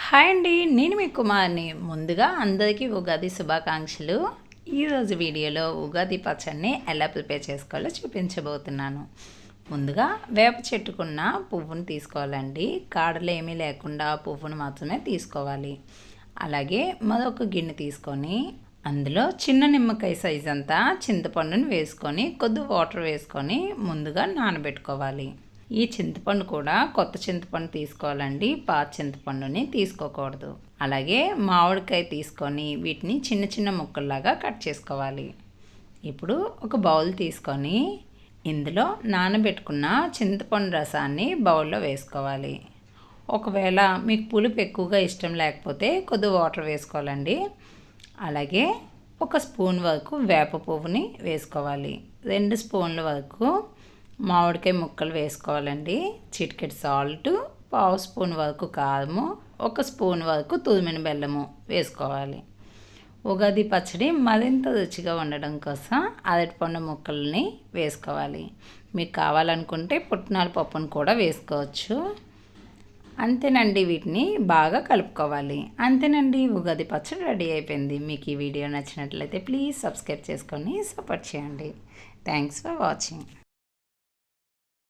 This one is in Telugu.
హాయ్ అండి, నేను మీ కుమార్ని. ముందుగా అందరికీ ఉగాది శుభాకాంక్షలు. ఈరోజు వీడియోలో ఉగాది పచ్చడిని ఎలా ప్రిపేర్ చేసుకోవాలో చూపించబోతున్నాను. ముందుగా వేప చెట్టుకున్న పువ్వును తీసుకోవాలండి. కాడలు ఏమీ లేకుండా పువ్వును మాత్రమే తీసుకోవాలి. అలాగే మరొక గిన్నె తీసుకొని అందులో చిన్న నిమ్మకాయ సైజ్ అంతా చింతపండుని వేసుకొని కొద్ది వాటర్ వేసుకొని ముందుగా నానబెట్టుకోవాలి. ఈ చింతపండు కూడా కొత్త చింతపండు తీసుకోవాలండి, పాత చింతపండుని తీసుకోకూడదు. అలాగే మామిడికాయ తీసుకొని వీటిని చిన్న చిన్న ముక్కల్లాగా కట్ చేసుకోవాలి. ఇప్పుడు ఒక బౌల్ తీసుకొని ఇందులో నానబెట్టుకున్న చింతపండు రసాన్ని బౌల్లో వేసుకోవాలి. ఒకవేళ మీకు పులుపు ఎక్కువగా ఇష్టం లేకపోతే కొద్ది వాటర్ వేసుకోవాలండి. అలాగే ఒక స్పూన్ వరకు వేప పువ్వుని వేసుకోవాలి. 2 స్పూన్ల వరకు మామిడికాయ ముక్కలు వేసుకోవాలండి. చిటికెడు సాల్ట్, పావు స్పూన్ వరకు కారము, 1 స్పూన్ వరకు తురిమిన బెల్లము వేసుకోవాలి. ఉగాది పచ్చడి మరింత రుచిగా ఉండడం కోసం అరటిపండు ముక్కల్ని వేసుకోవాలి. మీకు కావాలనుకుంటే పుట్నాల పప్పును కూడా వేసుకోవచ్చు. అంతేనండి, వీటిని బాగా కలుపుకోవాలి. అంతేనండి, ఉగాది పచ్చడి రెడీ అయిపోయింది. మీకు ఈ వీడియో నచ్చినట్లయితే ప్లీజ్ సబ్స్క్రైబ్ చేసుకొని సపోర్ట్ చేయండి. Thanks for watching.